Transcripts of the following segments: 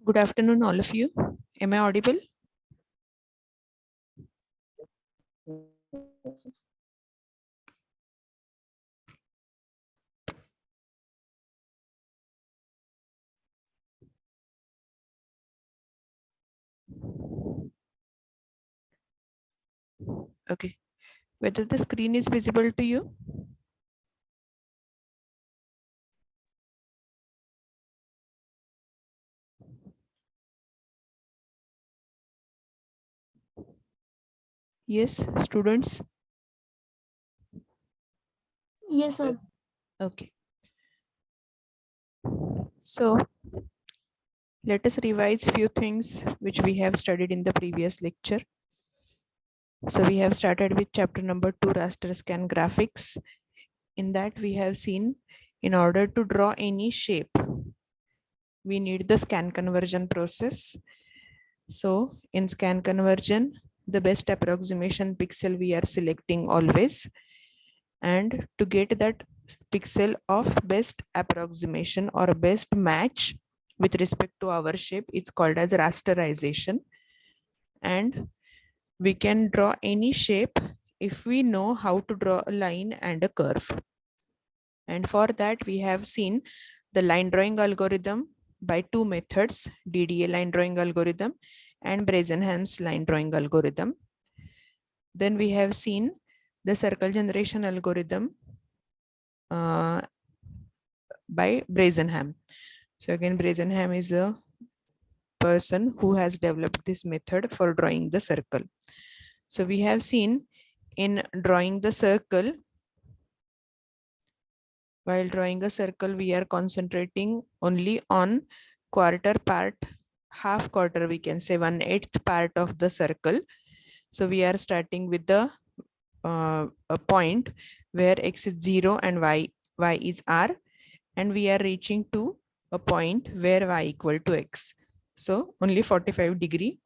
Good afternoon, all of you. Am I audible? Okay. Whether the screen is visible to you? Yes, students. Yes, sir. Okay. So let us revise few things which we have studied in the previous lecture. So we have started with chapter number 2, raster scan graphics. In that we have seen in order to draw any shape, we need the scan conversion process. So in scan conversion, the best approximation pixel we are selecting always. And to get that pixel of best approximation or best match with respect to our shape, it's called as rasterization. And we can draw any shape if we know how to draw a line and a curve. And for that, we have seen the line drawing algorithm by two methods, DDA line drawing algorithm and Brazenham's line drawing algorithm. Then we have seen the circle generation algorithm uh, by Brazenham. So again, Brazenham is a person who has developed this method for drawing the circle. So we have seen in drawing the circle, while drawing a circle, we are concentrating only on quarter part, half quarter, we can say 1/8 part of the circle. So we are starting with the a point where x is 0 and y is r, and we are reaching to a point where y equal to x. So only 45-degree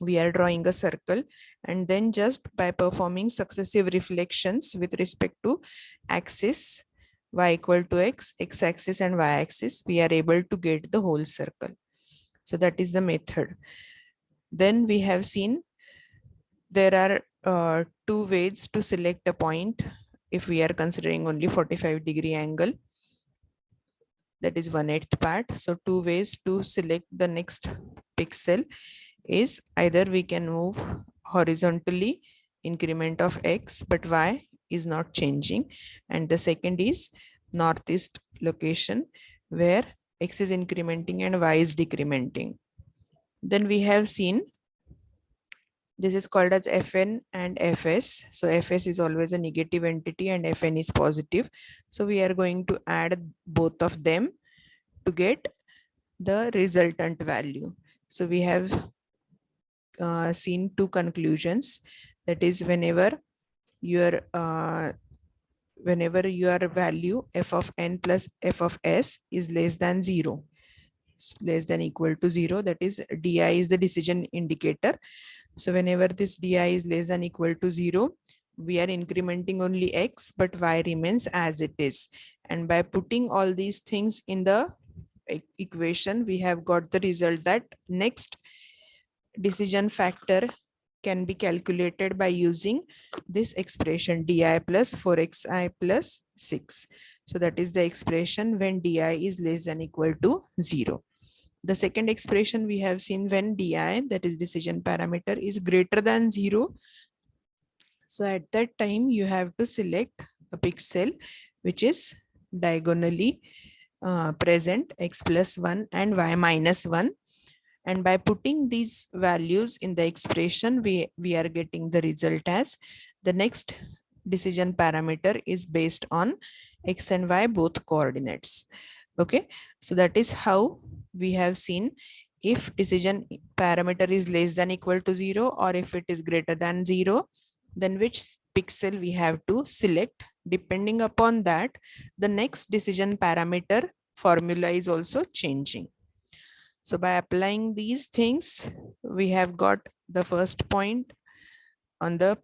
we are drawing a circle, and then just by performing successive reflections with respect to axis y equal to x, x-axis and y-axis, we are able to get the whole circle. So that is the method. Then we have seen there are two ways to select a point if we are considering only 45-degree angle, that is 1/8 part. So two ways to select the next pixel is either we can move horizontally increment of x, but y is not changing, and the second is northeast location where x is incrementing and y is decrementing. Then we have seen this is called as Fn and Fs. So Fs is always a negative entity and Fn is positive. So we are going to add both of them to get the resultant value. So we have seen two conclusions. That is whenever your value f of n plus f of s is less than 0, less than equal to 0, that is di is the decision indicator. So whenever this di is less than equal to 0, we are incrementing only x, but y remains as it is. And by putting all these things in the equation, we have got the result that next decision factor can be calculated by using this expression di plus 4xi plus 6. So that is the expression when di is less than equal to 0. The second expression we have seen when di, that is decision parameter, is greater than 0. So at that time you have to select a pixel which is diagonally present, x plus 1 and y minus 1. And by putting these values in the expression, we are getting the result as the next decision parameter is based on x and y both coordinates. Okay, so that is how we have seen if decision parameter is less than equal to 0 or if it is greater than 0, then which pixel we have to select. Depending upon that, the next decision parameter formula is also changing. So by applying these things, we have got the first point on the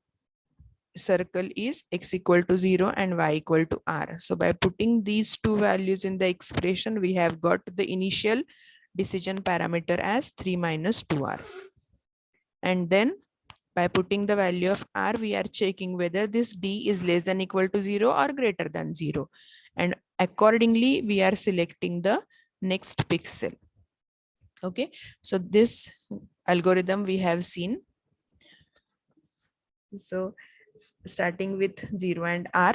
circle is x equal to 0 and y equal to r. So by putting these two values in the expression, we have got the initial decision parameter as 3 minus 2r. And then by putting the value of r, we are checking whether this d is less than equal to 0 or greater than 0. And accordingly, we are selecting the next pixel. Okay, so this algorithm we have seen. So starting with 0 and r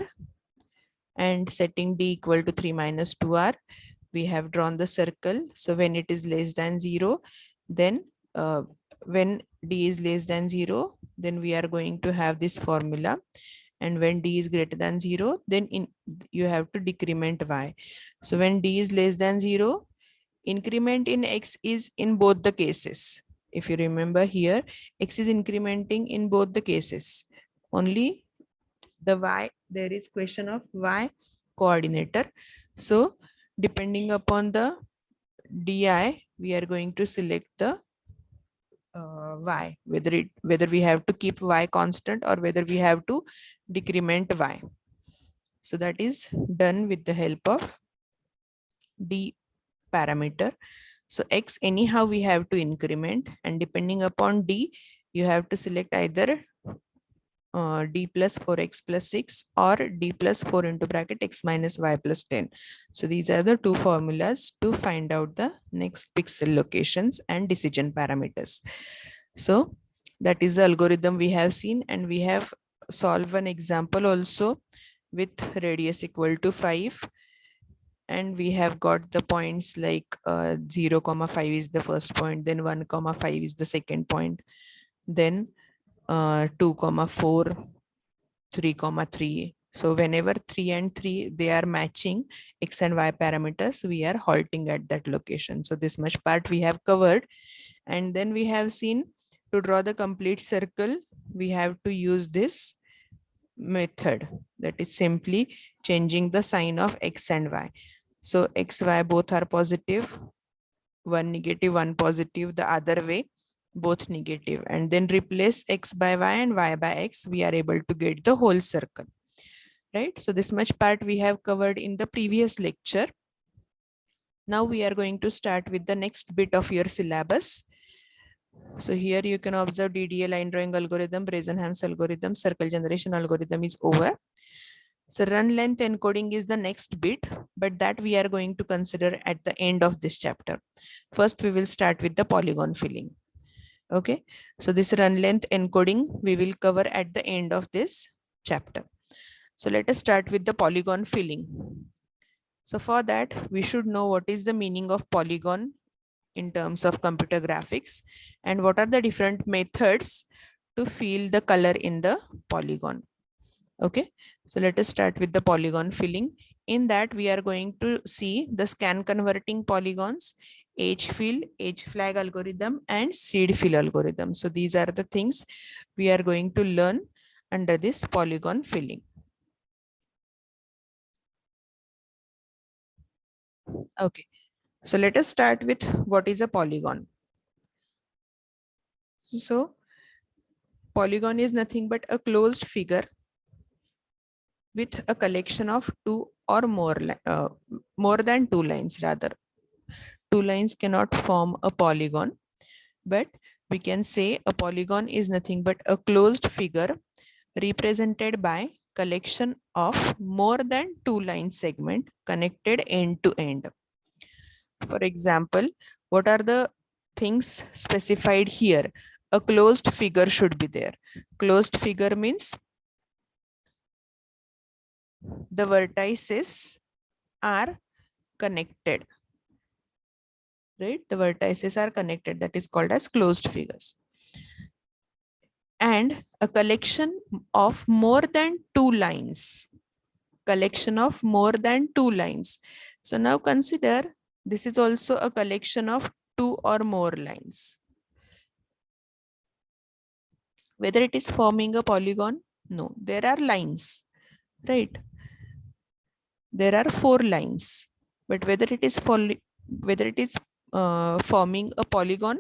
and setting d equal to 3 minus 2r, we have drawn the circle. So when it is less than 0, then when d is less than 0, then we are going to have this formula. And when d is greater than 0, then you have to decrement y. So when d is less than 0, increment in x is in both the cases. If you remember here, x is incrementing in both the cases. Only the y, there is question of y coordinator. So depending upon the di, we are going to select the y, whether we have to keep y constant or whether we have to decrement y. So that is done with the help of d parameter. So x anyhow we have to increment, and depending upon d, you have to select either d plus 4x plus 6 or d plus 4 into bracket x minus y plus 10. So these are the two formulas to find out the next pixel locations and decision parameters. So that is the algorithm we have seen, and we have solved one example also with radius equal to 5. And we have got the points like 0, 5 is the first point, then 1, 5 is the second point, then 2, 4, 3, 3. So whenever 3 and 3, they are matching x and y parameters, we are halting at that location. So this much part we have covered. And then we have seen to draw the complete circle, we have to use this method, that is simply changing the sign of x and y. So x, y both are positive, one negative, one positive, the other way, both negative, and then replace x by y and y by x, we are able to get the whole circle, right? So this much part we have covered in the previous lecture. Now we are going to start with the next bit of your syllabus. So here you can observe DDA line drawing algorithm, Brazenham's algorithm, circle generation algorithm is over. So run length encoding is the next bit, but that we are going to consider at the end of this chapter. First, we will start with the polygon filling. Okay, so this run length encoding we will cover at the end of this chapter. So let us start with the polygon filling. So for that, we should know what is the meaning of polygon in terms of computer graphics and what are the different methods to fill the color in the polygon. Okay, so let us start with the polygon filling. In that, we are going to see the scan converting polygons, edge fill, edge flag algorithm, and seed fill algorithm. So these are the things we are going to learn under this polygon filling. Okay, so let us start with what is a polygon. So polygon is nothing but a closed figure with a collection of two or more than two lines rather. Two lines cannot form a polygon, but we can say a polygon is nothing but a closed figure represented by collection of more than two line segment connected end to end. For example, what are the things specified here? A closed figure should be there. Closed figure means the vertices are connected, right? The vertices are connected. That is called as closed figures. And a collection of more than two lines. Collection of more than two lines. So now consider this is also a collection of two or more lines. Whether it is forming a polygon? No, there are lines, right? There are four lines, but whether it is forming a polygon?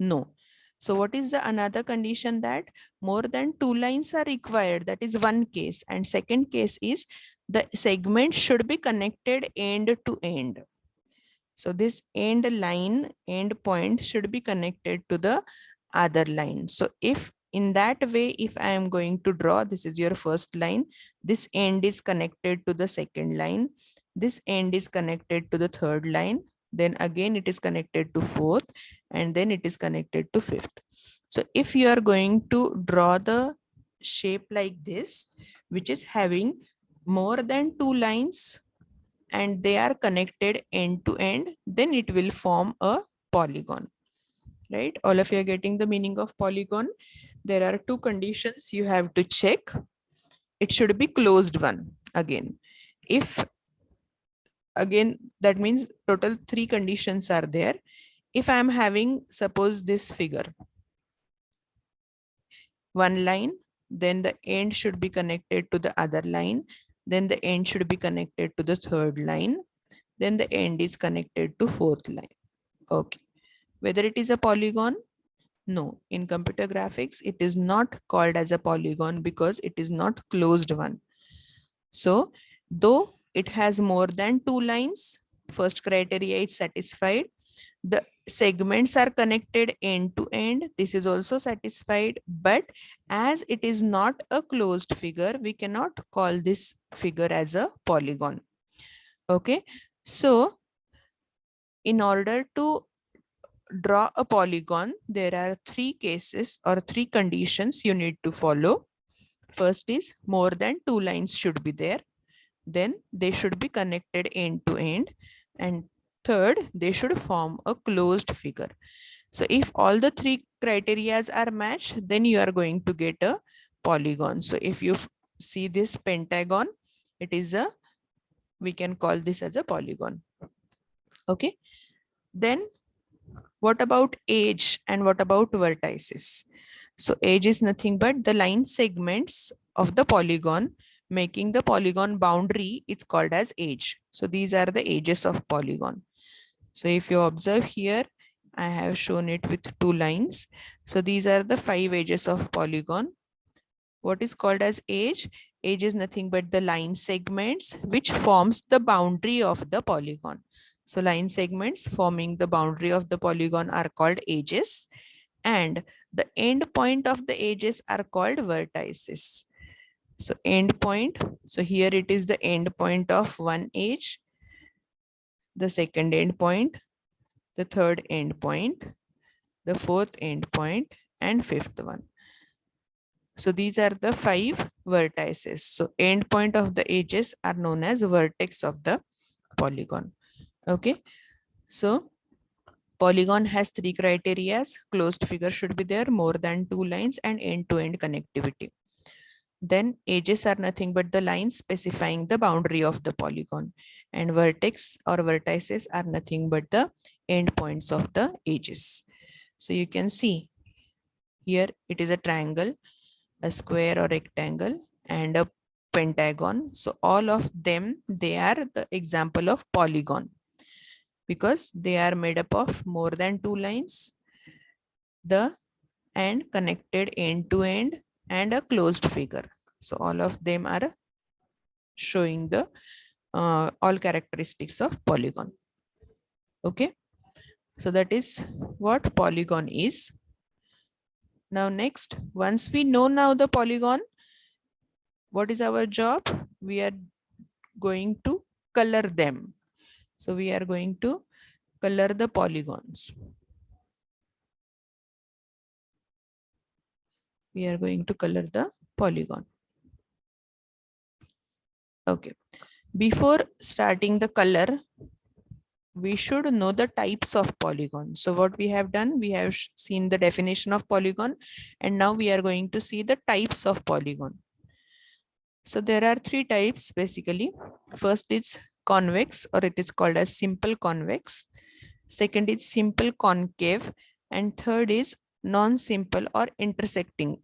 No. So what is the another condition? That more than two lines are required. That is one case. And second case is the segment should be connected end to end. So this end point should be connected to the other line. So if in that way, if I am going to draw, this is your first line, this end is connected to the second line, this end is connected to the third line, then again it is connected to fourth, and then it is connected to fifth. So if you are going to draw the shape like this, which is having more than two lines and they are connected end to end, then it will form a polygon, right? All of you are getting the meaning of polygon. There are two conditions you have to check. It should be closed one again. If again, that means total three conditions are there. If I am having, suppose this figure, one line, then the end should be connected to the other line, then the end should be connected to the third line, then the end is connected to fourth line. Okay. Whether it is a polygon? No. In computer graphics, it is not called as a polygon because it is not closed one. So, though it has more than two lines, first criteria is satisfied. The segments are connected end to end. This is also satisfied. But as it is not a closed figure, we cannot call this figure as a polygon. Okay. So, in order to draw a polygon, there are three cases or three conditions you need to follow. First is more than two lines should be there. Then they should be connected end to end. And third, they should form a closed figure. So if all the three criterias are matched, then you are going to get a polygon. So if you see this pentagon, it is a, we can call this as a polygon. Okay. Then what about edge and what about vertices? So edge is nothing but the line segments of the polygon making the polygon boundary. It's called as edge. So these are the edges of polygon. So if you observe here, I have shown it with two lines. So these are the 5 edges of polygon. What is called as edge? Edge is nothing but the line segments which forms the boundary of the polygon. So line segments forming the boundary of the polygon are called edges, and the end point of the edges are called vertices. So end point, so here it is the end point of one edge, the second end point, the third end point, the fourth end point, and fifth one. So these are the 5 vertices. So end point of the edges are known as vertex of the polygon. Okay. So polygon has 3 criteria. Closed figure should be there, more than 2 lines, and end-to-end connectivity. Then edges are nothing but the lines specifying the boundary of the polygon. And vertex or vertices are nothing but the endpoints of the edges. So you can see here it is a triangle, a square or rectangle, and a pentagon. So all of them, they are the example of polygon because they are made up of more than 2 lines, the and connected end to end, and a closed figure. So all of them are showing the all characteristics of polygon. Okay, so that is what polygon is. Now next, once we know now the polygon, what is our job? We are going to color them. So we are going to color the polygons. We are going to color the polygon. Okay. Before starting the color, we should know the types of polygon. So what we have done, we have seen the definition of polygon, and now we are going to see the types of polygon. So there are 3 types basically. First is convex, or it is called as simple convex. Second is simple concave, and third is non-simple or intersecting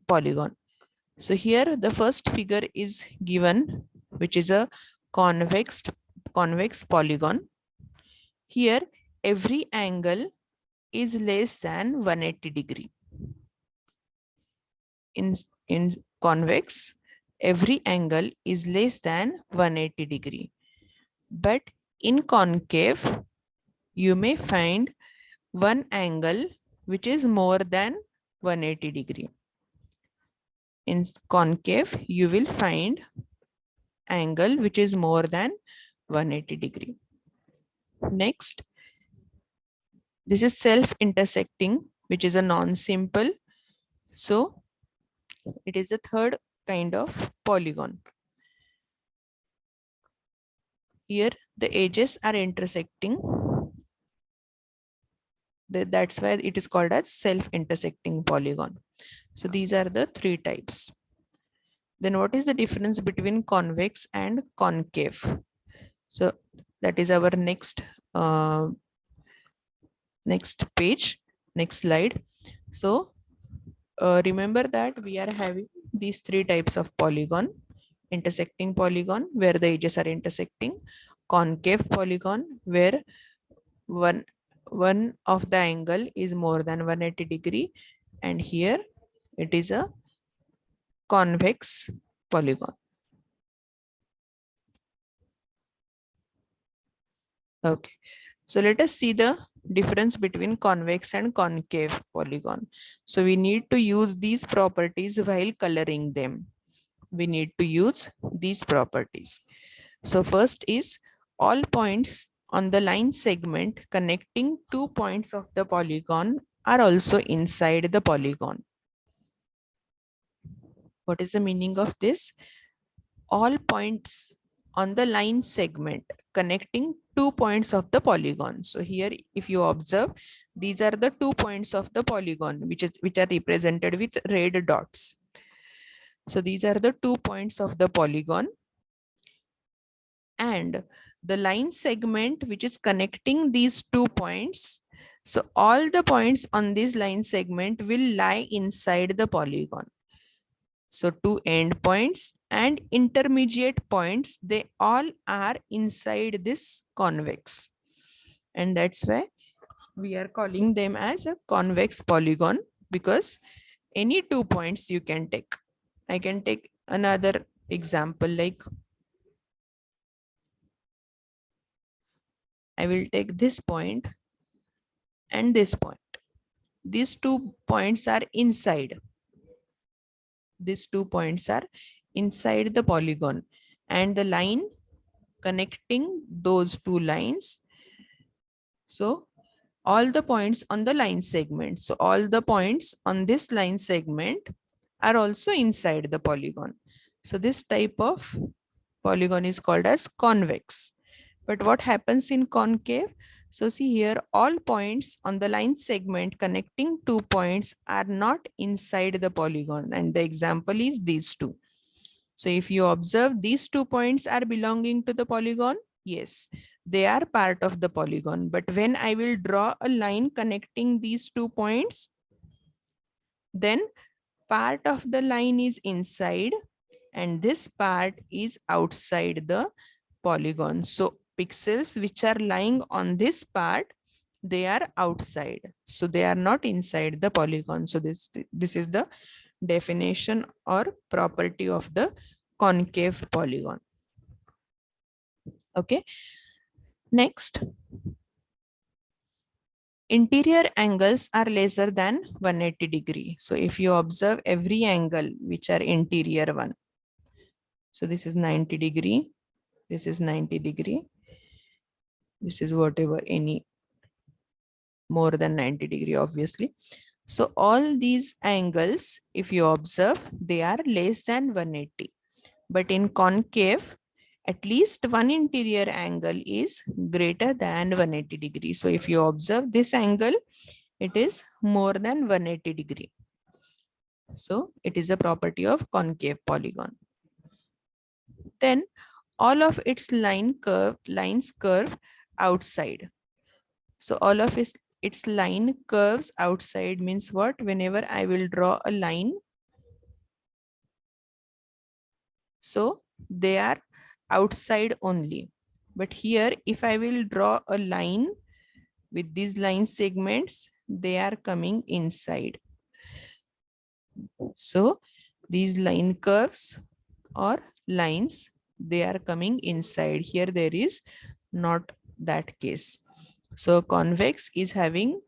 polygon. So here the first figure is given, which is a convex polygon. Here every angle is less than 180 degree. In convex, every angle is less than 180 degree. But In concave, you may find one angle which is more than 180 degree. In concave, you will find angle which is more than 180 degree. Next, this is self-intersecting, which is a non-simple. So it is the third kind of polygon. Here the edges are intersecting. That's why it is called as self-intersecting polygon. So these are the three types. Then what is the difference between convex and concave? So that is our next page, next slide. So remember that we are having these three types of polygon: intersecting polygon where the edges are intersecting, concave polygon where one of the angle is more than 180 degree, and here it is a convex polygon. Okay, so let us see the difference between convex and concave polygon. So we need to use these properties while coloring them. We need to use these properties. So first is all points on the line segment connecting 2 points of the polygon are also inside the polygon. What is the meaning of this? All points on the line segment connecting 2 points of the polygon. So here, if you observe, these are the 2 points of the polygon, which are represented with red dots. So these are the 2 points of the polygon, and the line segment which is connecting these 2 points. So all the points on this line segment will lie inside the polygon. So two endpoints and intermediate points, they all are inside this convex. And that's why we are calling them as a convex polygon, because any 2 points you can take. I can take another example, like I will take this point and this point. These 2 points are inside. These 2 points are inside the polygon, and the line connecting those 2 lines. So all the points on the line segment. So all the points on this line segment are also inside the polygon. So this type of polygon is called as convex. But what happens in concave? So see here, all points on the line segment connecting 2 points are not inside the polygon. And the example is these two. So if you observe, these 2 points are belonging to the polygon. Yes, they are part of the polygon. But when I will draw a line connecting these 2 points, then part of the line is inside and this part is outside the polygon. So pixels which are lying on this part, they are outside. So they are not inside the polygon. So this is the definition or property of the concave polygon. Okay. Next, interior angles are lesser than 180 degree. So if you observe every angle which are interior one, so this is 90 degree, this is 90 degree, this is whatever, any more than 90 degree, obviously. So all these angles, if you observe, they are less than 180. But in concave, at least one interior angle is greater than 180 degree. So if you observe this angle, it is more than 180 degree. So it is a property of concave polygon. Then all of its lines curve outside. So all of its line curves outside means what? Whenever I will draw a line, so they are outside only. But here, if I will draw a line with these line segments, they are coming inside. So these line curves or lines, they are coming inside. Here there is not that case. So convex is having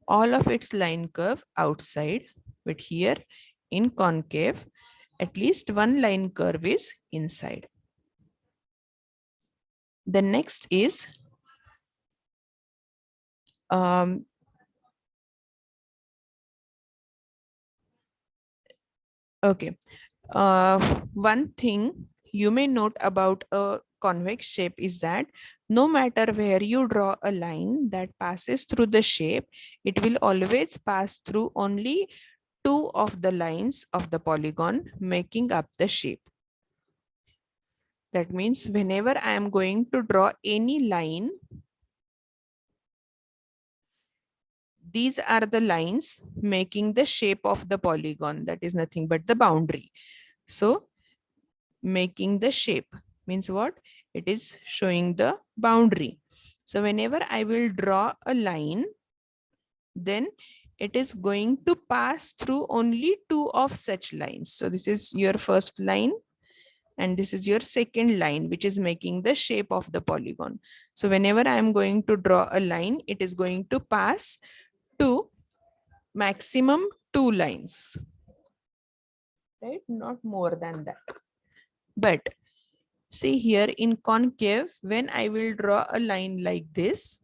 all of its line curve outside, but here in concave, at least one line curve is inside. The next is okay. One thing you may note about a convex shape is that no matter where you draw a line that passes through the shape, it will always pass through only two of the lines of the polygon making up the shape. That means whenever I am going to draw any line, these are the lines making the shape of the polygon. That is nothing but the boundary. So making the shape means what? It is showing the boundary. So whenever I will draw a line, then it is going to pass through only two of such lines. So this is your first line and this is your second line, which is making the shape of the polygon. So whenever I am going to draw a line, it is going to pass to maximum two lines, right? Not more than that. But see here in concave, when I will draw a line like this,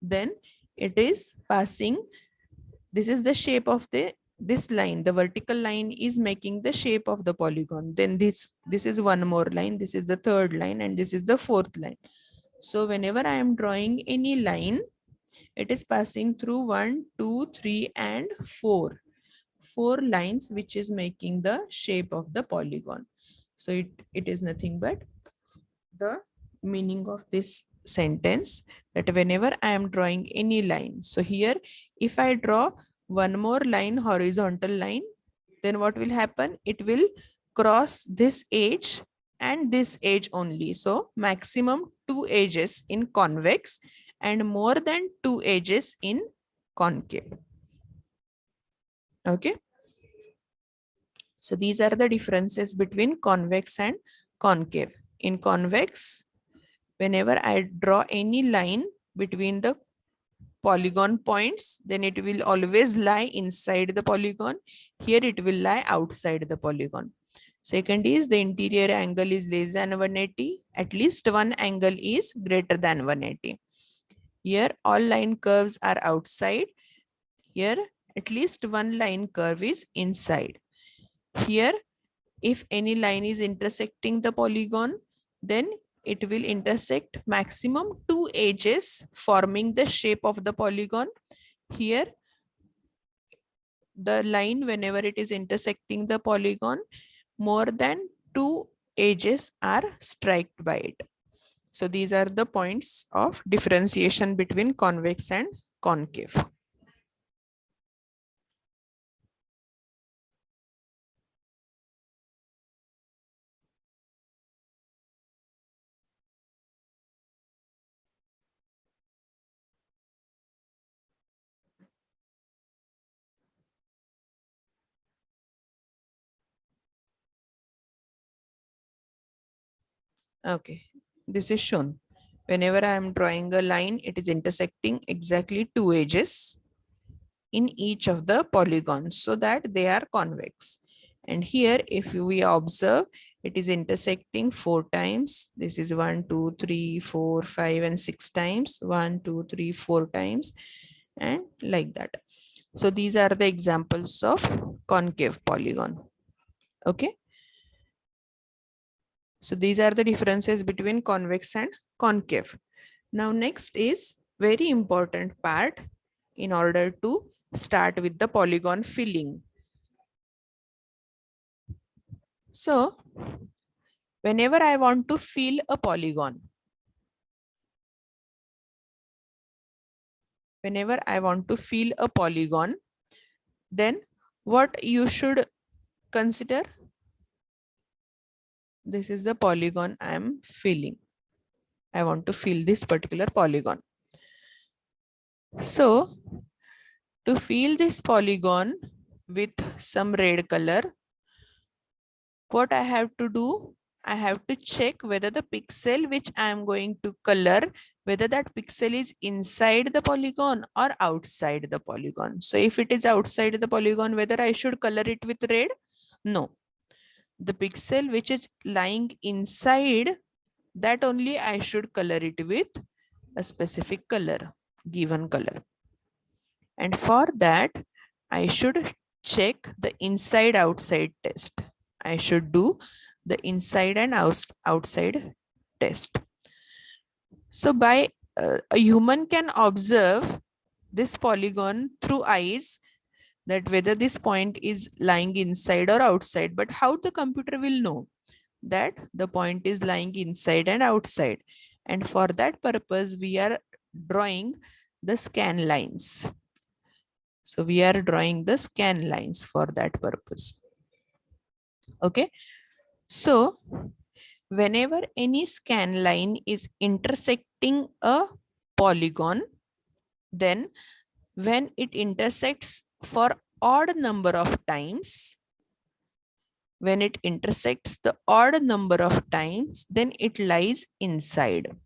then it is passing, this is the shape of this line, the vertical line is making the shape of the polygon. Then this is one more line, this is the third line, and this is the fourth line. So whenever I am drawing any line, it is passing through 1, 2, 3, and 4. 4 lines which is making the shape of the polygon. So it is nothing but the meaning of this sentence, that whenever I am drawing any line, so here if I draw one more line, horizontal line, then what will happen? It will cross this edge and this edge only. So maximum two edges in convex and more than two edges in concave. Okay. So these are the differences between convex and concave. In convex, whenever I draw any line between the polygon points, then it will always lie inside the polygon. Here it will lie outside the polygon. Second is the interior angle is less than 180. At least one angle is greater than 180. Here all line curves are outside. Here at least one line curve is inside. Here if any line is intersecting the polygon, then it will intersect maximum two edges forming the shape of the polygon. Here the line, whenever it is intersecting the polygon, more than two edges are striked by it. So these are the points of differentiation between convex and concave. Okay, this is shown. Whenever I am drawing a line, it is intersecting exactly two edges in each of the polygons so that they are convex. And here, if we observe, it is intersecting 4 times. This is 1, 2, 3, 4, 5, and 6 times. 1, 2, 3, 4 times, and like that. So these are the examples of concave polygon. Okay. So these are the differences between convex and concave. Now next is very important part in order to start with the polygon filling. So whenever I want to fill a polygon, then what you should consider? This is the polygon I am filling. I want to fill this particular polygon. So to fill this polygon with some red color, what I have to do? I have to check whether the pixel which I am going to color, whether that pixel is inside the polygon or outside the polygon. So if it is outside the polygon, whether I should color it with red? No. The pixel which is lying inside, that only I should color it with a specific color, given color. And for that, I should check the inside outside test. I should do the inside and outside test. So by a human can observe this polygon through eyes, that whether this point is lying inside or outside, but how the computer will know that the point is lying inside and outside? And for that purpose, we are drawing the scan lines. So we are drawing the scan lines for that purpose. Okay. So whenever any scan line is intersecting a polygon, then when it intersects for odd number of times, when it intersects the odd number of times, then it lies inside.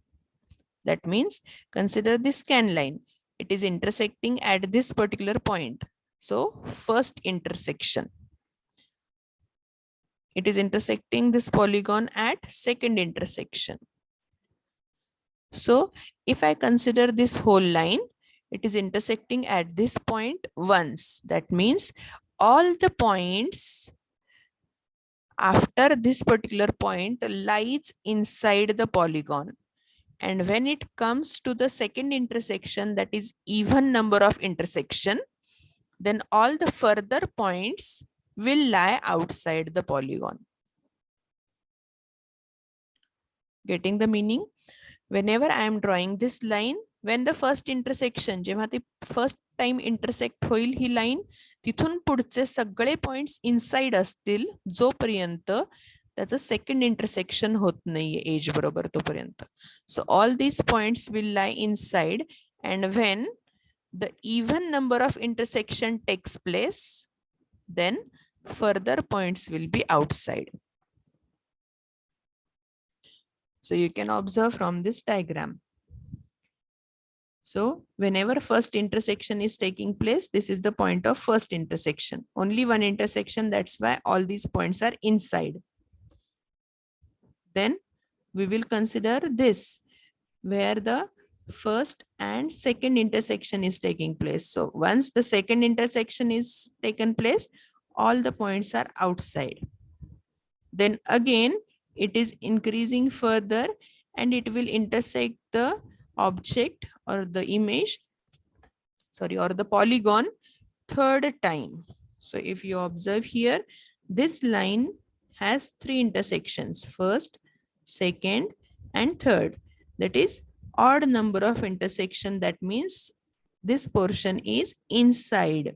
That means consider this scan line. It is intersecting at this particular point. So first intersection. It is intersecting this polygon at second intersection. So if I consider this whole line, it is intersecting at this point once. That means all the points after this particular point lies inside the polygon. And when it comes to the second intersection, that is even number of intersection, then all the further points will lie outside the polygon. Getting the meaning? Whenever I am drawing this line, when the first intersection, जेव्हा ते first time intersect होईल ही line, तिथून पुढचे सगळे points inside असतील जोपर्यंत त्याचं second intersection होत नाहीये edge बरोबर तोपर्यंत. So all these points will lie inside, and when the even number of intersection takes place, then further points will be outside. So you can observe from this diagram. So whenever first intersection is taking place, this is the point of first intersection. Only one intersection, that's why all these points are inside. Then we will consider this, where the first and second intersection is taking place. So once the second intersection is taken place, all the points are outside. Then again, it is increasing further and it will intersect the object or the image, sorry, or the polygon third time. So if you observe here, this line has three intersections, first, second, and third. That is odd number of intersection. That means this portion is inside.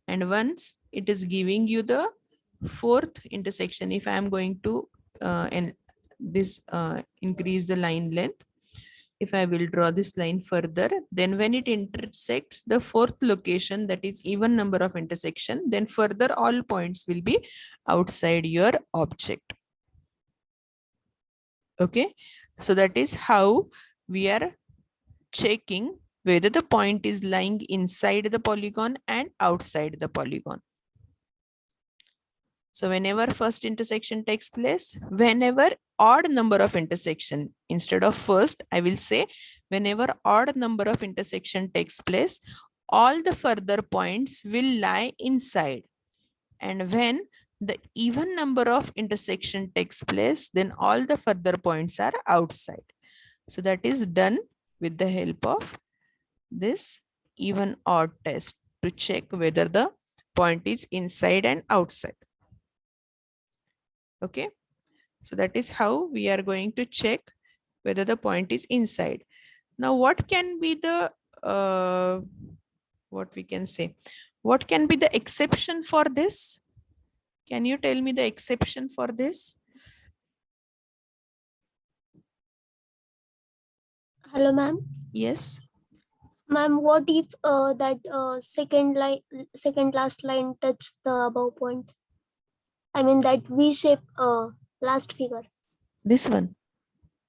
And once it is giving you the fourth intersection, if I am going to increase the line length, if I will draw this line further, then when it intersects the fourth location, that is even number of intersection, then further all points will be outside your object. Okay, so that is how we are checking whether the point is lying inside the polygon and outside the polygon. So whenever first intersection takes place, whenever odd number of intersection, instead of first, I will say whenever odd number of intersection takes place, all the further points will lie inside. And when the even number of intersection takes place, then all the further points are outside. So that is done with the help of this even odd test to check whether the point is inside and outside. Okay, so that is how we are going to check whether the point is inside. Now, what can be the what we can say? What can be the exception for this? Can you tell me the exception for this? Hello, ma'am. Yes. Ma'am, what if that second last line touches the above point? I mean that V shape last figure. This one.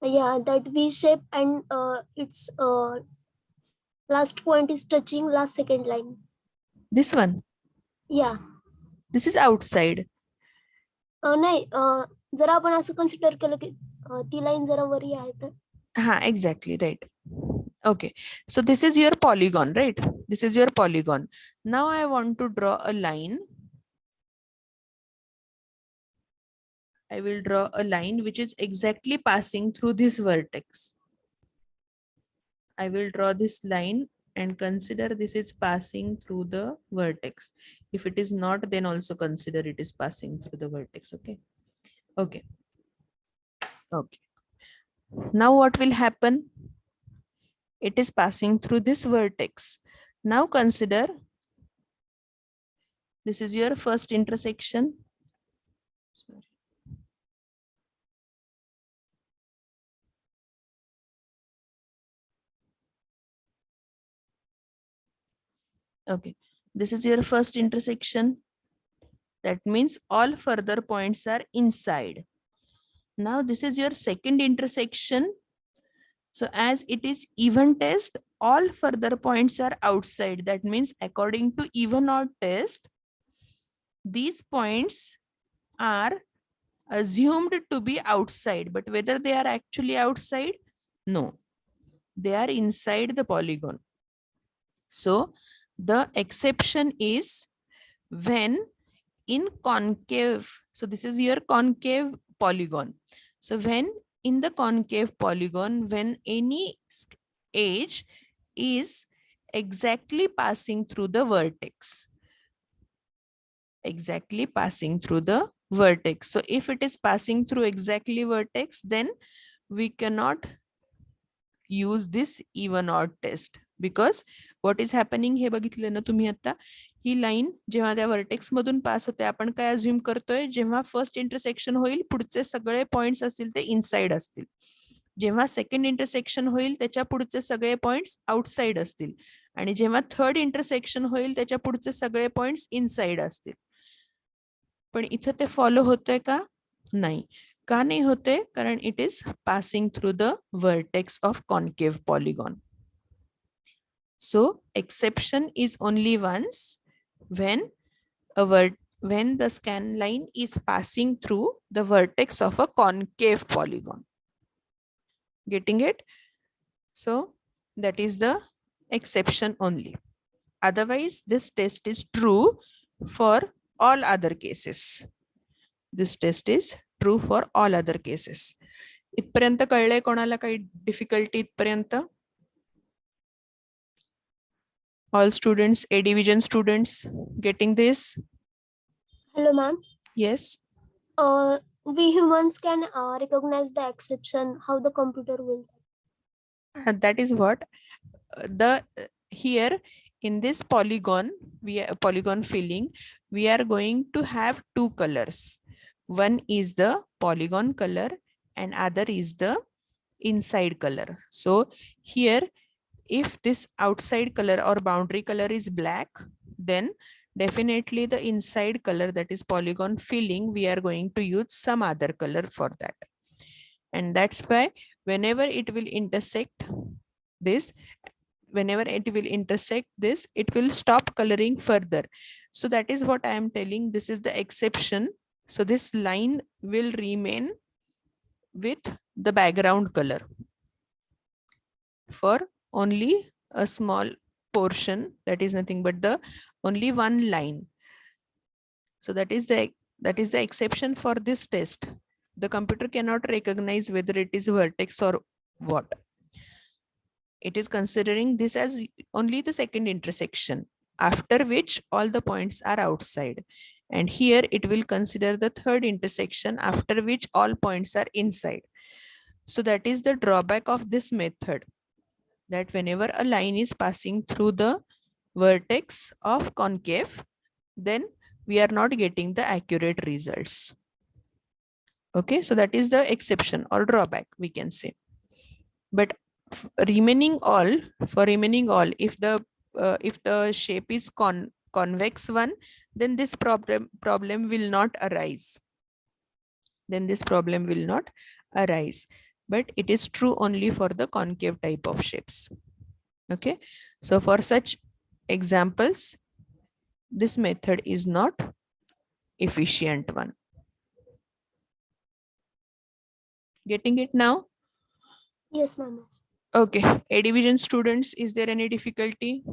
Yeah, that V shape and its last point is touching last second line. This one. Yeah. This is outside. नाही जर आपण असं consider केलं की ती line जरा worry आहे तर Exactly, right. Okay, so this is your polygon, right? This is your polygon. Now I want to draw a line. I will draw a line which is exactly passing through this vertex. I will draw this line and consider this is passing through the vertex. If it is not, then also consider it is passing through the vertex. Okay. Okay. Okay. Now what will happen? It is passing through this vertex. Now consider this is your first intersection. Sorry. Okay, this is your first intersection. That means all further points are inside. Now this is your second intersection. So as it is even test, all further points are outside. That means according to even odd test, these points are assumed to be outside, but whether they are actually outside, no, they are inside the polygon. So the exception is when in concave, so this is your concave polygon. So when in the concave polygon, when any edge is exactly passing through the vertex, exactly passing through the vertex. So if it is passing through exactly vertex, then we cannot use this even odd test, because what is happening हे बघितलं ना तुम्ही आता, ही line जेव्हा त्या vertex मधून पास होते आपण काय अज्युम करतोय, जेव्हा फर्स्ट इंटरसेक्शन होईल पुढचे सगळे पॉइंट्स असतील ते इनसाइड असतील, जेव्हा सेकंड इंटरसेक्शन होईल त्याच्या पुढचे सगळे पॉइंट्स आउटसाइड असतील, आणि जेव्हा थर्ड इंटरसेक्शन होईल त्याच्या पुढचे सगळे पॉइंट्स इनसाइड असतील. पण इथं ते फॉलो होतंय का? नाही. का नाही होते? कारण it is passing through the vertex of concave polygon. So exception is only once when when the scan line is passing through the vertex of a concave polygon. Getting it? So that is the exception only. Otherwise, this test is true for all other cases. This test is true for all other cases. इथपर्यंत कळलंय कोणाला काही difficulty इथपर्यंत? All students, A division students, getting this? Hello ma'am. Yes. We humans can recognize the exception. How the computer will? That is what here in this polygon, polygon filling, we are going to have two colors. One is the polygon color and other is the inside color. So here, if this outside color or boundary color is black, then definitely the inside color, that is polygon filling, we are going to use some other color for that. And that's why whenever it will intersect this, it will stop coloring further. So that is what I am telling. This is the exception. So this line will remain with the background color for only a small portion, that is nothing but the only one line. So that is the exception for this test. The computer cannot recognize whether it is vertex or what. It is considering this as only the second intersection, after which all the points are outside. And here it will consider the third intersection, after which all points are inside. So that is the drawback of this method, that whenever a line is passing through the vertex of concave, then we are not getting the accurate results. Okay, so that is the exception or drawback, we can say. But remaining all, if the shape is convex one, then this problem will not arise. arise, but it is true only for the concave type of shapes. Okay, so for such examples, this method is not efficient one. Getting it now? Yes, ma'am. Yes. Okay, A division students, is there any difficulty?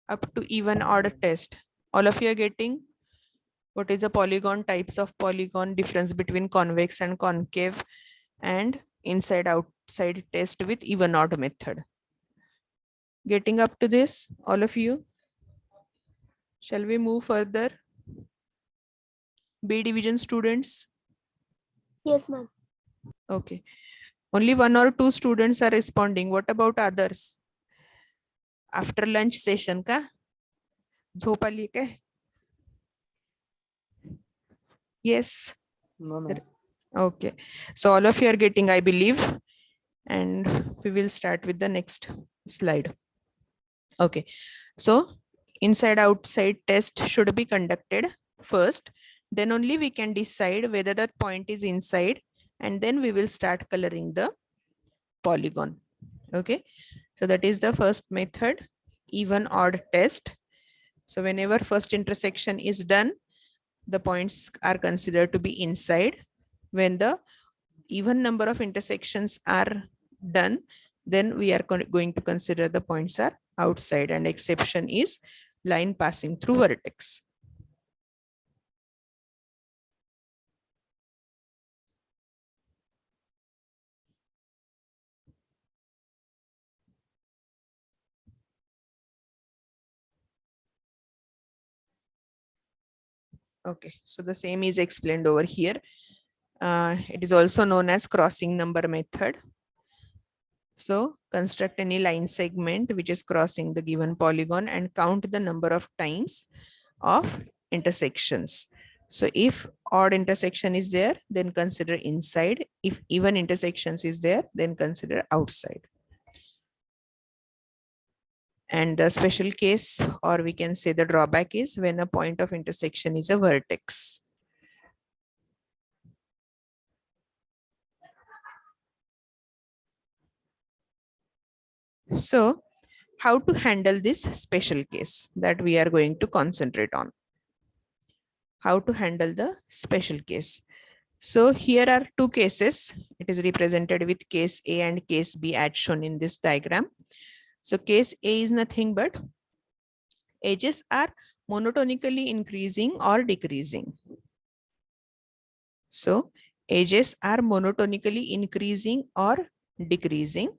Up to even order test, all of you are getting? What is a polygon, types of polygon, difference between convex and concave, and inside outside test with even odd method. Getting up to this, all of you? Shall we move further? B division students? Yes, ma'am. Okay. Only 1 or 2 students are responding. What about others? After lunch session का? झोप आली काय? Yes. No, no. Okay. So all of you are getting, I believe, and we will start with the next slide. Okay. So inside outside test should be conducted first, then only we can decide whether that point is inside, and then we will start coloring the polygon. Okay, so that is the first method, even odd test. So whenever first intersection is done, the points are considered to be inside. When the even number of intersections are done, then we are going to consider the points are outside, and exception is line passing through vertex. Okay, so the same is explained over here. It is also known as crossing number method. So construct any line segment which is crossing the given polygon and count the number of times of intersections. So if odd intersection is there, then consider inside. If even intersections is there, then consider outside. And the special case, or we can say the drawback, is when a point of intersection is a vertex. So how to handle this special case that we are going to concentrate on? How to handle the special case? So here are 2 cases. It is represented with case A and case B as shown in this diagram. So case A is nothing but edges are monotonically increasing or decreasing. So edges are monotonically increasing or decreasing.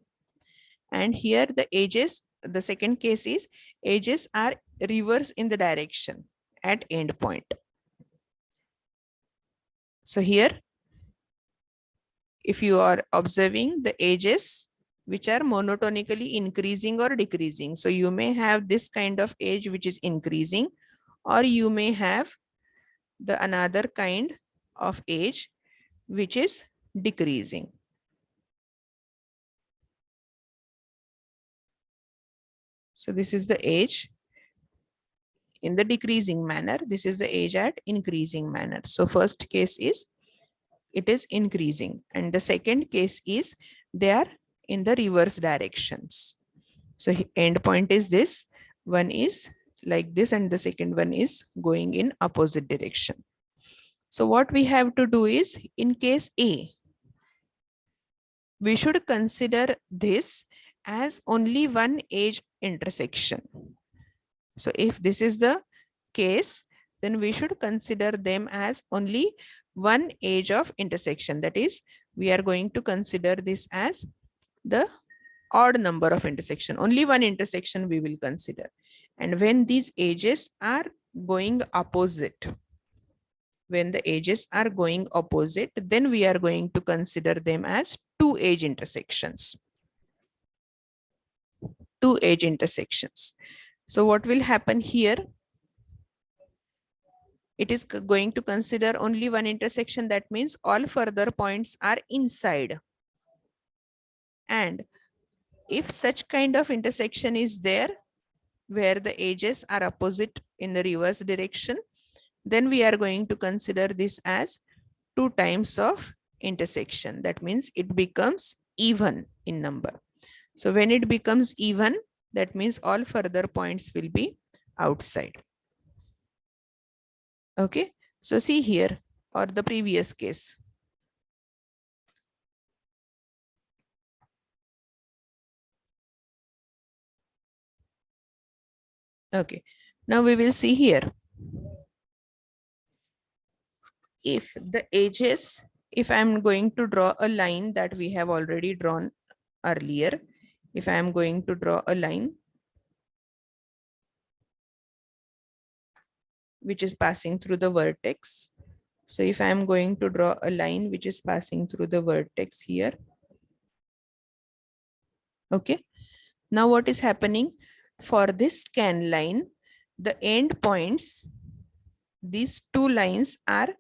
And here the edges, the second case is edges are reverse in the direction at end point. So here, if you are observing the edges which are monotonically increasing or decreasing, so you may have this kind of edge which is increasing, or you may have the another kind of edge which is decreasing. So this is the edge in the decreasing manner. This is the edge at increasing manner. So first case is it is increasing, and the second case is they are in the reverse directions. So end point is this, one is like this and the second one is going in opposite direction. So what we have to do is, in case A, we should consider this as only one edge intersection. So if this is the case, then we should consider them as only one edge of intersection. That is, we are going to consider this as the odd number of intersection. Only one intersection we will consider. And when these edges are going opposite, when the edges are going opposite, then we are going to consider them as two edge intersections. Two edge intersections. So what will happen here? It is going to consider only one intersection. That means all further points are inside. And if such kind of intersection is there, where the edges are opposite in the reverse direction, then we are going to consider this as 2 times of intersection. That means it becomes even in number. So when it becomes even, that means all further points will be outside. Okay, so see here, or the previous case. Okay, now we will see here. If the edges, if I'm going to draw a line that we have already drawn earlier, if I am going to draw a line which is passing through the vertex. So if I am going to draw a line which is passing through the vertex here. Okay. Now what is happening for this scan line, the end points, these two lines are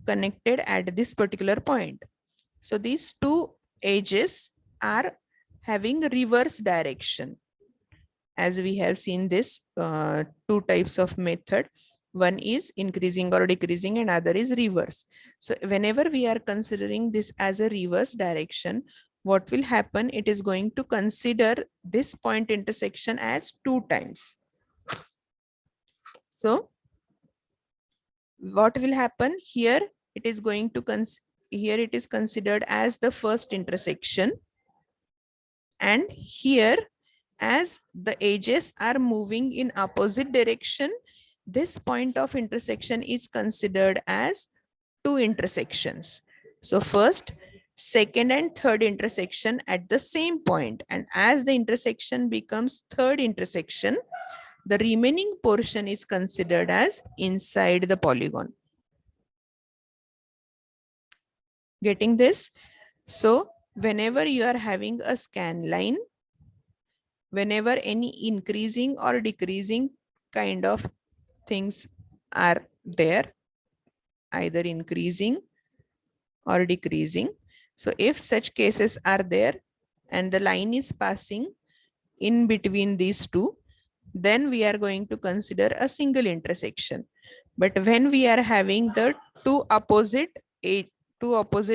connected at this particular point. So these two edges are having reverse direction. As we have seen this two types of method, one is increasing or decreasing and other is reverse. So whenever we are considering this as a reverse direction, what will happen, it is going to consider this point intersection as 2 times. So what will happen here, it is going to here it is considered as the first intersection, and here as the edges are moving in opposite direction, this point of intersection is considered as 2 intersections. So first, second and third intersection at the same point, and as the intersection becomes third intersection, the remaining portion is considered as inside the polygon. Getting this? So whenever you are having a scan line, whenever any increasing or decreasing kind of things are there, either increasing or decreasing. So if such cases are there and the line is passing in between these two, then we are going to consider a single intersection. But when we are having the two opposite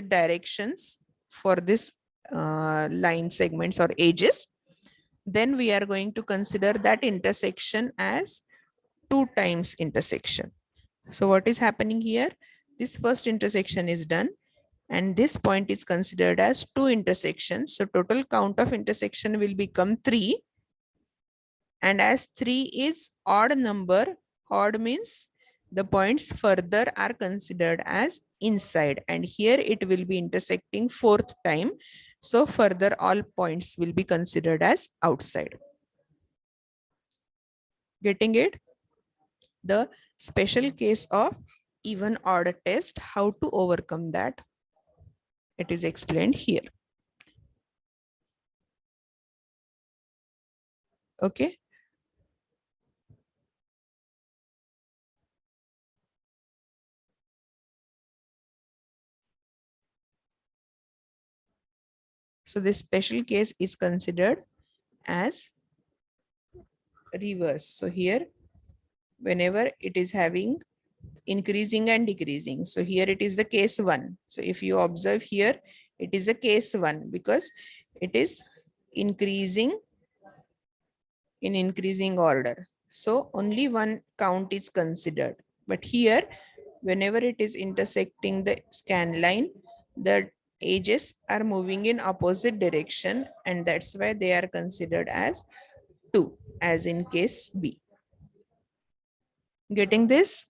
directions for this line segments or edges, then we are going to consider that intersection as 2 times intersection. So what is happening here? This first intersection is done and this point is considered as 2 intersections. So total count of intersection will become 3. And as 3 is odd number, odd means the points further are considered as inside, and here it will be intersecting 4th time. So further all points will be considered as outside. Getting it? The special case of even odd test, how to overcome that, it is explained here. Okay. So this special case is considered as reverse. So here, whenever it is having increasing and decreasing, so here it is the case 1. So if you observe here, it is a case 1 because it is increasing in increasing order. So only one count is considered. But here, whenever it is intersecting the scan line, the edges are moving in opposite direction, and that's why they are considered as 2, as in case B. Getting this?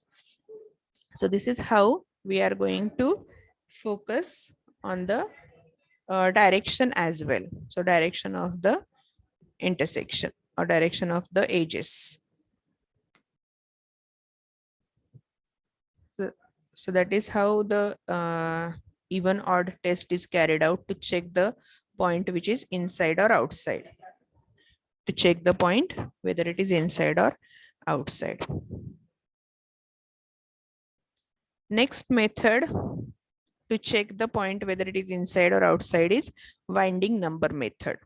So this is how we are going to focus on the direction as well. So direction of the intersection or direction of the edges. So that is how the even odd test is carried out to check the point which is inside or outside. To check the point whether it is inside or outside. Next method to check the point whether it is inside or outside is winding number method.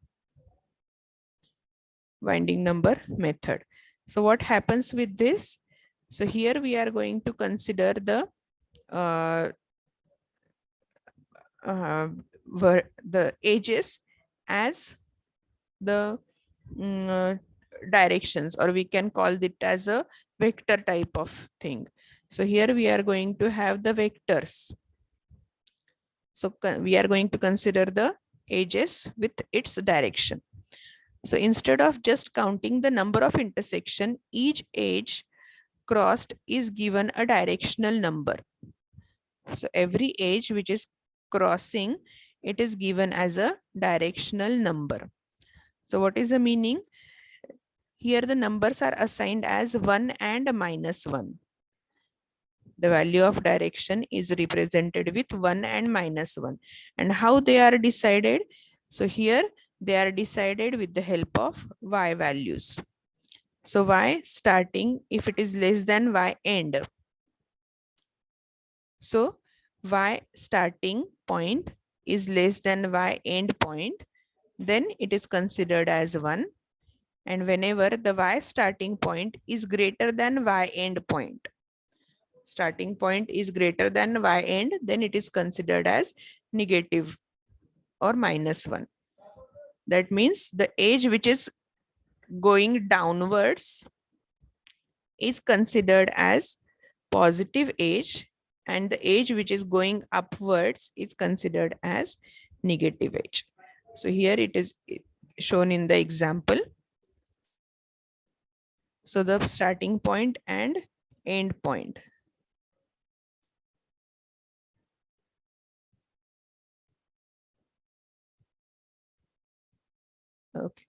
Winding number method. So what happens with this? So here we are going to consider the the edges as the directions, or we can call it as a vector type of thing. So here we are going to have the vectors. So we are going to consider the edges with its direction. So instead of just counting the number of intersection, each edge crossed is given a directional number. So every edge which is crossing, it is given as a directional number. So what is the meaning? Here the numbers are assigned as 1 and -1. The value of direction is represented with 1 and -1. And how they are decided? So here they are decided with the help of y values. So y starting, if it is less than y end. So y starting point is less than y end point, then it is considered as 1. And whenever the y starting point is greater than y end point, starting point is greater than y end, then it is considered as negative or -1. That means the edge which is going downwards is considered as positive edge, and the edge which is going upwards is considered as negative edge. So here it is shown in the example. So the starting point and end point. Okay.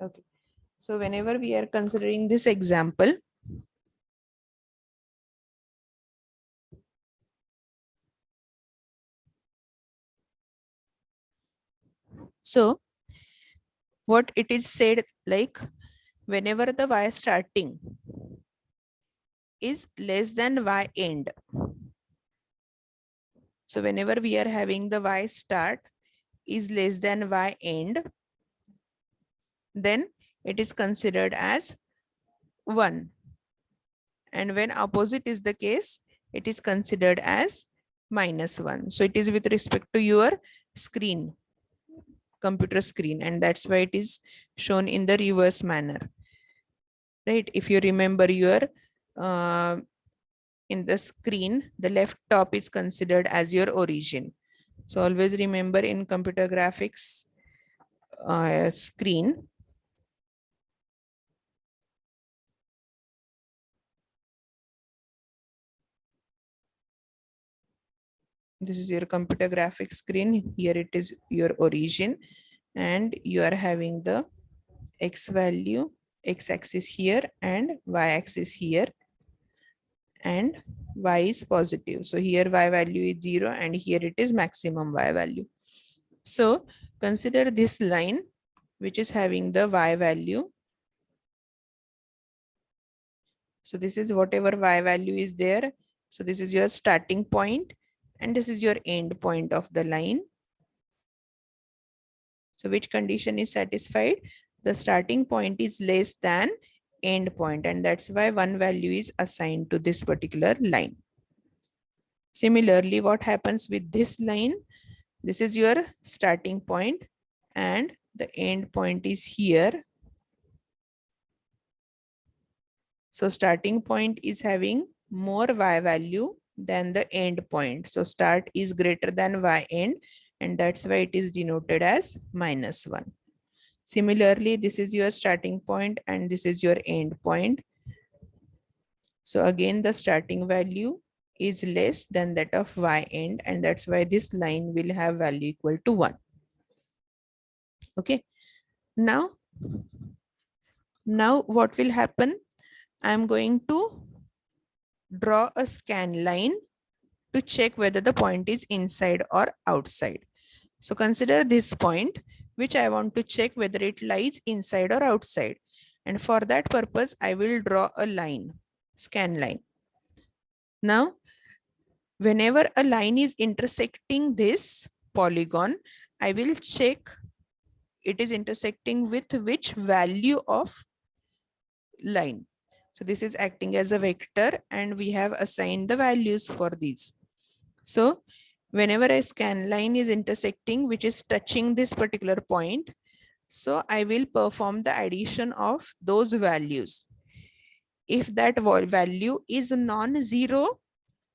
Okay. So whenever we are considering this example, so what it is said, like whenever the y starting is less than y end. So whenever we are having the y start is less than y end, then it is considered as 1. And when opposite is the case, it is considered as -1. So it is with respect to your screen, computer screen, and that's why it is shown in the reverse manner. Right? If you remember your in the screen, the left top is considered as your origin. So always remember in computer graphics screen, this is your computer graphics screen. Here it is your origin, and you are having the x value, x-axis here and y-axis here, and y is positive. So here y value is 0 and here it is maximum y value. So consider this line which is having the y value. So this is whatever y value is there. So this is your starting point and this is your end point of the line. So which condition is satisfied? The starting point is less than end point, and that's why one value is assigned to this particular line. Similarly, what happens with this line? This is your starting point and the end point is here. So starting point is having more y value than the end point. So start is greater than y end, and that's why it is denoted as -1. Similarly, this is your starting point and this is your end point. So again, the starting value is less than that of y end, and that's why this line will have value equal to 1. Okay. Now what will happen? I'm going to draw a scan line to check whether the point is inside or outside. So consider this point, which I want to check whether it lies inside or outside. And for that purpose, I will draw a line, scan line. Now, whenever a line is intersecting this polygon, I will check it is intersecting with which value of line. So this is acting as a vector and we have assigned the values for these. So whenever a scan line is intersecting, which is touching this particular point, so I will perform the addition of those values. If that value is non-zero,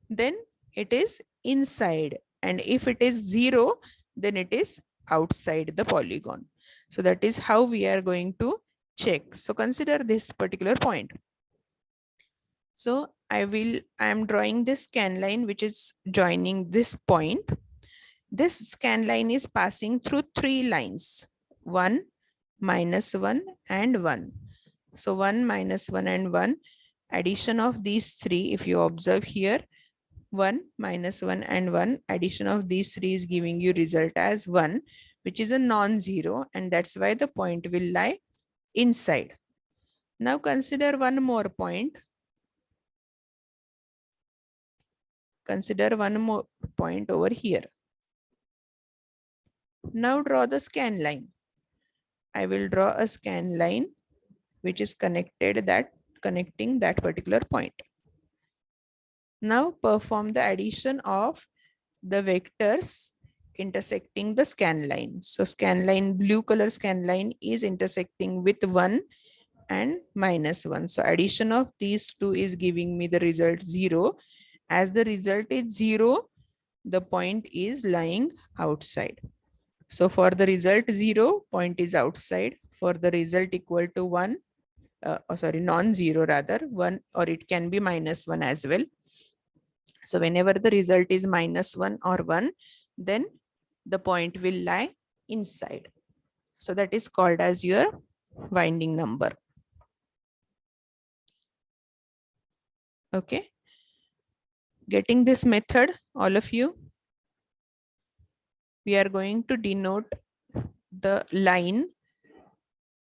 then it is inside. And if it is 0, then it is outside the polygon. So that is how we are going to check. So consider this particular point. So I am drawing this scan line which is joining this point. This scan line is passing through 3 lines, 1, -1 and 1. So 1, -1 and 1, addition of these 3, if you observe here, 1, -1 and 1, addition of these 3 is giving you result as 1, which is a non-zero, and that's why the point will lie inside. Now consider one more point. Consider one more point over here. Now draw the scan line. I will draw a scan line which is connecting that particular point. Now perform the addition of the vectors intersecting the scan line. So scan line, blue color scan line is intersecting with 1 and -1. So addition of these two is giving me the result 0. As the result is 0, the point is lying outside. So for the result 0, point is outside. For the result equal to 1, non-zero rather, 1, or it can be -1 as well. So whenever the result is -1 or 1, then the point will lie inside. So that is called as your winding number. Okay. Getting this method, all of you? We are going to denote the line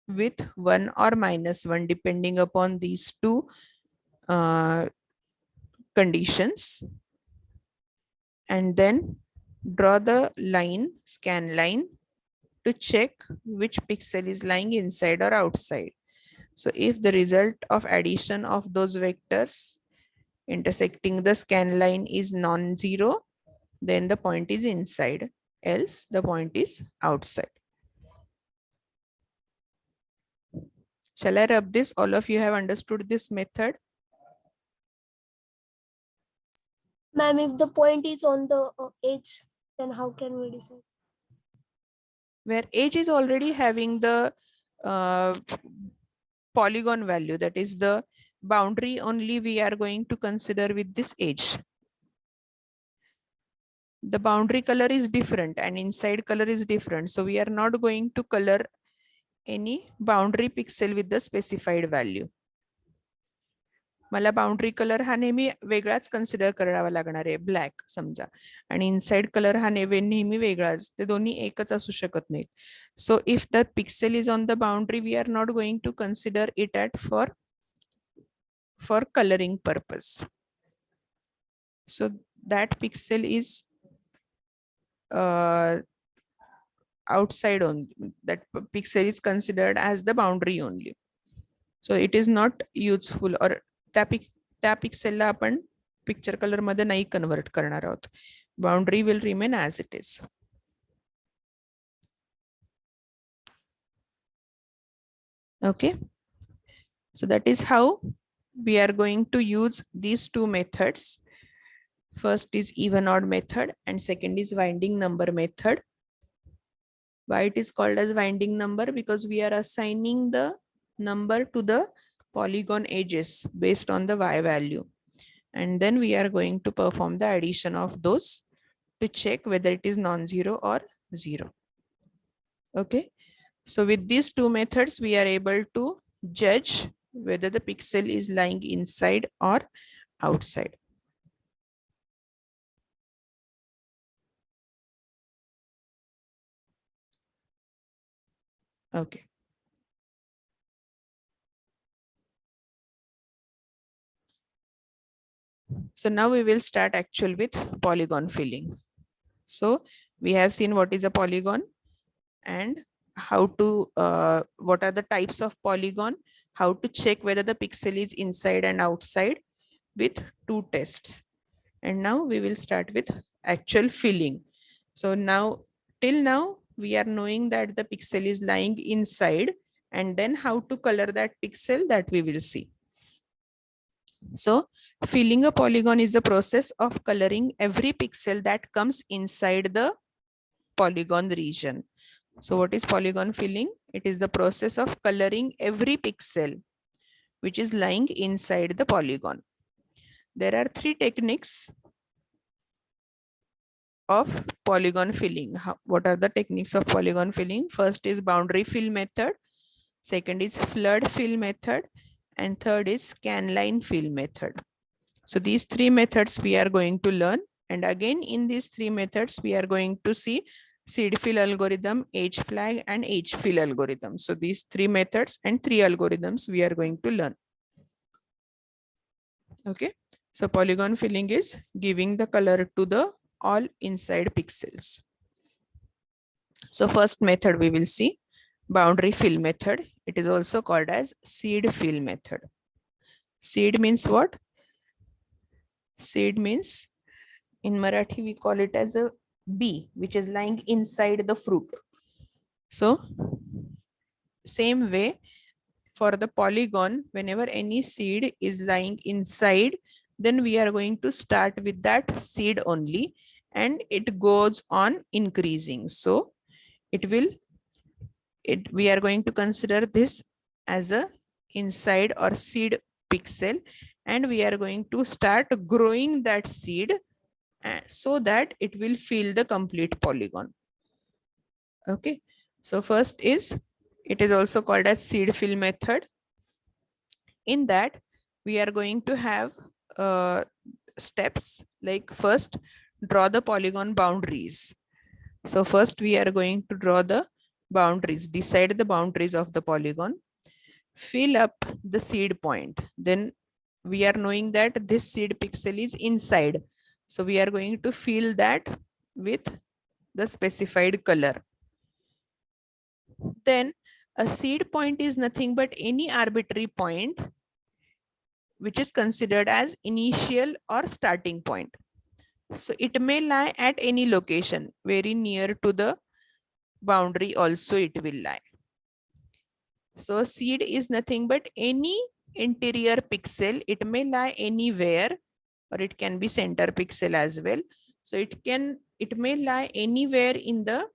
with 1 or -1 depending upon these two conditions. And then draw the line, scan line, to check which pixel is lying inside or outside. So if the result of addition of those vectors intersecting the scan line is non-zero, then the point is inside, else the point is outside. Shall I rub this? All of you have understood this method? Ma'am, if the point is on the edge, then how can we decide? Where edge is already having the polygon value, that is the boundary only we are going to consider with this edge. The boundary color is different and inside color is different. So we are not going to color any boundary pixel with the specified value. मला boundary colour हा नेहमी वेगळाच consider करावा लागणार आहे, black समजा, आणि inside colour हा नेहमी वेगळाच, ते दोन्ही एकच असू शकत नाहीत. So if the pixel is on the boundary, we are not going to consider it at for coloring purpose. So that pixel is outside only, that pixel is considered as the boundary only. So it is not useful, or त्या पिक्सेलला आपण picture colour मध्ये नाही convert करणार आहोत. Boundary will remain as it is. Okay, so that is how we are going to use these two methods. First is even odd method and second is winding number method. Why it is called as winding number? Because we are assigning the number to the polygon edges based on the y value, and then we are going to perform the addition of those to check whether it is non-zero or 0. Okay, So with these two methods, we are able to judge whether the pixel is lying inside or outside. Okay. So now we will start actual with polygon filling. So we have seen what is a polygon and how to, what are the types of polygon, how to check whether the pixel is inside and outside with two tests. And now we will start with actual filling. So now, till now, we are knowing that the pixel is lying inside, and then how to color that pixel, that we will see. So filling a polygon is a process of coloring every pixel that comes inside the polygon region. So what is polygon filling? It is the process of coloring every pixel which is lying inside the polygon. There are three techniques of polygon filling. What are the techniques of polygon filling? First is boundary fill method. Second is flood fill method. And third is scanline fill method. So these three methods we are going to learn. And again, in these three methods, we are going to see seed fill algorithm, H flag, and H fill algorithm. So these three methods and three algorithms we are going to learn. Okay. So polygon filling is giving the color to the all inside pixels. So first method we will see boundary fill method. It is also called as seed fill method. Seed means what? Seed means in Marathi we call it as a bee which is lying inside the fruit. So same way for the polygon, whenever any seed is lying inside, then we are going to start with that seed only and it goes on increasing. So we are going to consider this as a inside or seed pixel, and we are going to start growing that seed so that it will fill the complete polygon. Okay, so first is, it is also called as seed fill method. In that we are going to have steps like first draw the polygon boundaries. So first we are going to draw the boundaries, decide the boundaries of the polygon, fill up the seed point. Then we are knowing that this seed pixel is inside. So we are going to fill that with the specified color. Then a seed point is nothing but any arbitrary point which is considered as initial or starting point. So it may lie at any location, very near to the boundary also it will lie. So seed is nothing but any interior pixel. It may lie anywhere or it can be center pixel as well. So it may lie anywhere in the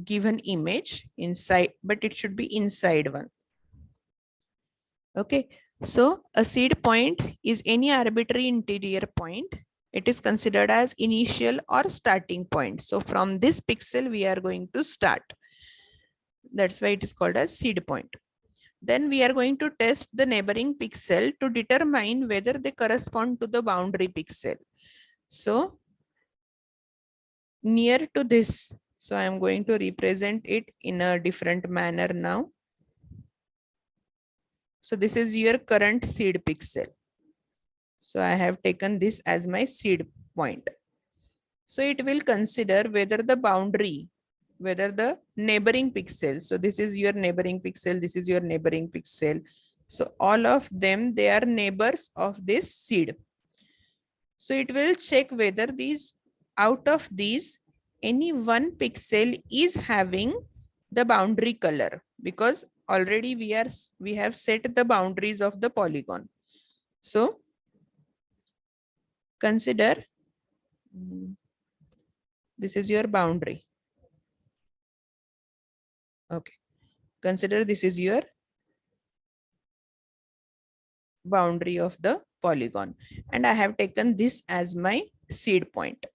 given image inside, but it should be inside one. Okay, so a seed point is any arbitrary interior point. It is considered as initial or starting point. So from this pixel, we are going to start. That's why it is called as seed point. Then we are going to test the neighboring pixel to determine whether they correspond to the boundary pixel. So near to this, so I am going to represent it in a different manner now. So this is your current seed pixel. So I have taken this as my seed point. So it will consider whether the boundary, whether the neighboring pixel. So this is your neighboring pixel. This is your neighboring pixel. So all of them, they are neighbors of this seed. So it will check whether these, out of these, any one pixel is having the boundary color, because already we have set the boundaries of the polygon. So consider this is your boundary. Okay. Consider this is your boundary of the polygon. And I have taken this as my seed point.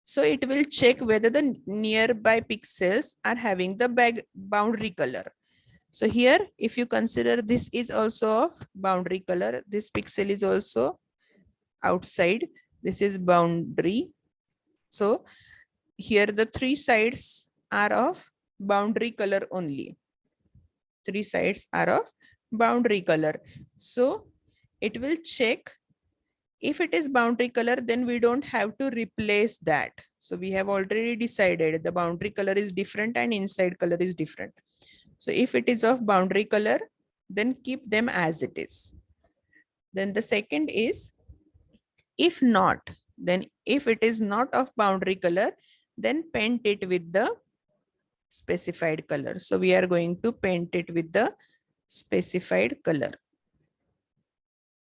So it will check whether the nearby pixels are having the boundary color. So here, if you consider this is also of boundary color, this pixel is also outside, this is boundary. So here the three sides are of boundary color only. Three sides are of boundary color. So it will check. If it is boundary color, then we don't have to replace that. So we have already decided the boundary color is different and inside color is different. So if it is of boundary color, then keep them as it is. Then the second is, if not, then if it is not of boundary color, then paint it with the specified color. So we are going to paint it with the specified color.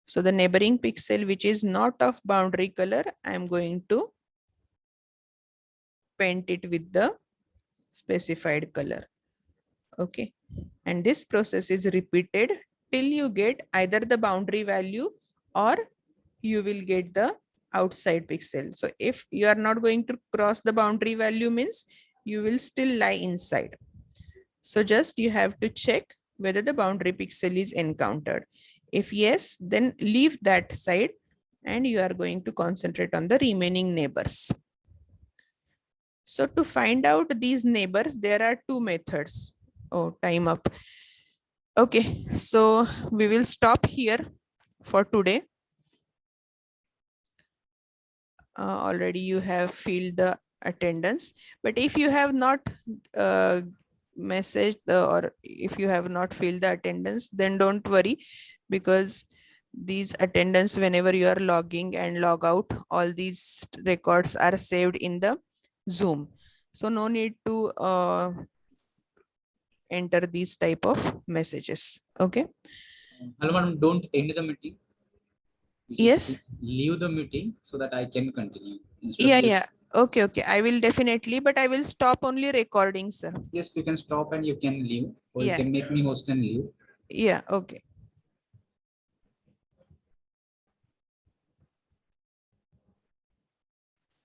So the neighboring pixel which is not of boundary color, I am going to paint it with the specified color. Okay. And this process is repeated till you get either the boundary value or you will get the outside pixel. So if you are not going to cross the boundary value, means you will still lie inside. So just you have to check whether the boundary pixel is encountered. If yes, then leave that side and you are going to concentrate on the remaining neighbors. So to find out these neighbors, there are two methods. Oh, time up. Okay, so we will stop here for today. Already you have filled the attendance, but if you have not messaged or if you have not filled the attendance, then don't worry, because these attendance, whenever you are logging and log out, all these records are saved in the Zoom. So no need to enter these type of messages. Okay. Hello, madam, don't end the meeting. Yes. Leave the meeting so that I can continue. Yeah. Okay. I will definitely, but I will stop only recording, sir. Yes, you can stop and you can leave, or Yeah. you can make me host and leave. Yeah. Okay.